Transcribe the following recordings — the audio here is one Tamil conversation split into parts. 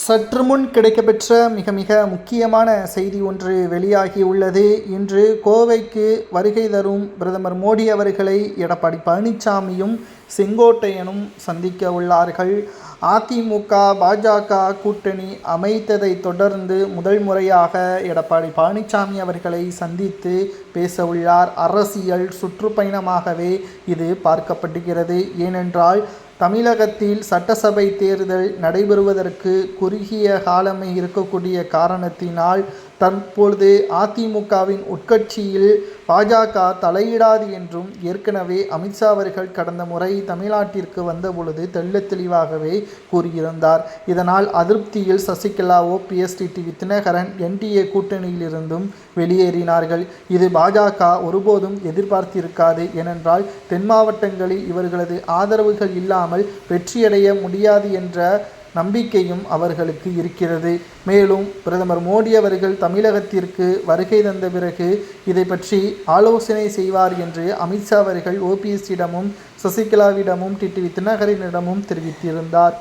சற்று முன் கிடைக்கப்பெற்ற மிக மிக முக்கியமான செய்தி ஒன்று வெளியாகியுள்ளது. இன்று கோவைக்கு வருகை தரும் பிரதமர் மோடி அவர்களை எடப்பாடி பழனிசாமியும் செங்கோட்டையனும் சந்திக்க உள்ளார்கள். அதிமுக பாஜக கூட்டணி அமைத்ததை தொடர்ந்து முதல் முறையாக எடப்பாடி பழனிசாமி அவர்களை சந்தித்து பேச உள்ளார். அரசியல் சுற்றுப்பயணமாகவே இது பார்க்கப்படுகிறது. ஏனென்றால் தமிழகத்தில் சட்டசபை தேர்தல் நடைபெறுவதற்கு குறுகிய காலமே இருக்கக்கூடிய காரணத்தினால் தற்பொழுது அதிமுகவின் உட்கட்சியில் பாஜக தலையிடாது என்றும் ஏற்கனவே அமித்ஷா அவர்கள் கடந்த முறை தமிழ்நாட்டிற்கு வந்த பொழுது தெள்ளத் தெளிவாகவே கூறியிருந்தார். இதனால் அதிருப்தியில் சசிகலா, OPS, டிடிவி தினகரன் NDA கூட்டணியிலிருந்தும் வெளியேறினார்கள். இது பாஜக ஒருபோதும் எதிர்பார்த்திருக்காது. ஏனென்றால் தென் மாவட்டங்களில் இவர்களது ஆதரவுகள் இல்லாமல் வெற்றியடைய முடியாது என்ற நம்பிக்கையும் அவர்களுக்கு இருக்கிறது. மேலும் பிரதமர் மோடி அவர்கள் தமிழகத்திற்கு வருகை தந்த பிறகு இதை பற்றி ஆலோசனை செய்வார் என்று அமித்ஷா அவர்கள் OPS-இடமும் சசிகலாவிடமும் டிடிவி தினகரனிடமும் தெரிவித்திருந்தார்.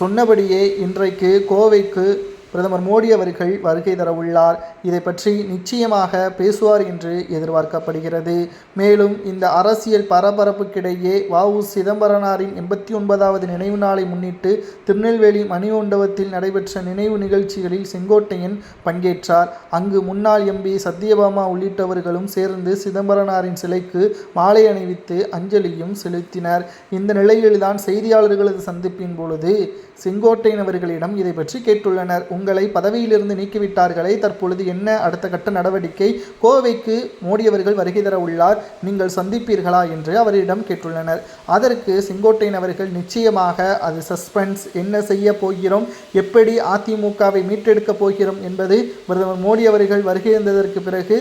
சொன்னபடியே இன்றைக்கு கோவைக்கு பிரதமர் மோடி அவர்கள் வருகை தர உள்ளார். இதை பற்றி நிச்சயமாக பேசுவார் என்று எதிர்பார்க்கப்படுகிறது. மேலும் இந்த அரசியல் பரபரப்புக்கிடையே வ.உ. சிதம்பரனாரின் 89வது நினைவு நாளை முன்னிட்டு திருநெல்வேலி மணிமண்டபத்தில் நடைபெற்ற நினைவு நிகழ்ச்சிகளில் செங்கோட்டையன் பங்கேற்றார். அங்கு முன்னாள் MP சத்யபாமா உள்ளிட்டவர்களும் சேர்ந்து சிதம்பரனாரின் சிலைக்கு மாலை அணிவித்து அஞ்சலியும் செலுத்தினர். இந்த நிலையில்தான் செய்தியாளர்களது சந்திப்பின் பொழுது செங்கோட்டையன் அவர்களிடம் இதை பற்றி கேட்டுள்ளனர். உங்களை பதவியிலிருந்து நீக்கிவிட்டார்களே, தற்பொழுது என்ன அடுத்த கட்ட நடவடிக்கை? கோவைக்கு மோடி அவர்கள் வருகை தர உள்ளார், நீங்கள் சந்திப்பீர்களா என்று அவரிடம் கேட்டுள்ளனர். அதற்கு செங்கோட்டையன் அவர்கள் நிச்சயமாக அது சஸ்பென்ஸ், என்ன செய்ய போகிறோம், எப்படி அதிமுகவை மீட்டெடுக்கப் போகிறோம் என்பது பிரதமர் மோடி அவர்கள் வருகை தந்ததற்கு பிறகு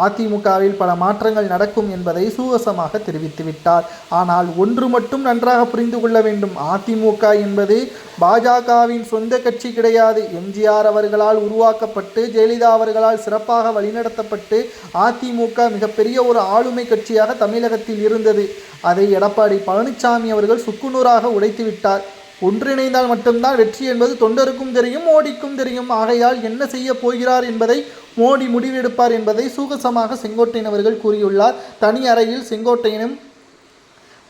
அதிமுகவில் பல மாற்றங்கள் நடக்கும் என்பதை சூவசமாக தெரிவித்துவிட்டார். ஆனால் ஒன்று மட்டும் நன்றாக புரிந்து கொள்ள வேண்டும், அதிமுக என்பது பாஜகவின் சொந்த கட்சி கிடையாது. எம்ஜிஆர் அவர்களால் உருவாக்கப்பட்டு ஜெயலலிதா அவர்களால் சிறப்பாக வழிநடத்தப்பட்டு அதிமுக மிகப்பெரிய ஒரு ஆளுமை கட்சியாக தமிழகத்தில் இருந்தது. அதை எடப்பாடி பழனிசாமி அவர்கள் சுக்குநூறாக உடைத்துவிட்டார். ஒன்றிணைந்தால் மட்டும்தான் வெற்றி என்பது தொண்டருக்கும் தெரியும், மோடிக்கும் தெரியும். ஆகையால் என்ன செய்ய போகிறார் என்பதை மோடி முடிவெடுப்பார் என்பதை சூகசமாக செங்கோட்டையன் அவர்கள் கூறியுள்ளார். தனி அறையில் செங்கோட்டையனும்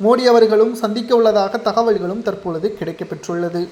மோடி அவர்களும் சந்திக்க உள்ளதாக தகவல்களும் தற்பொழுது கிடைக்கப்பெற்றுள்ளது.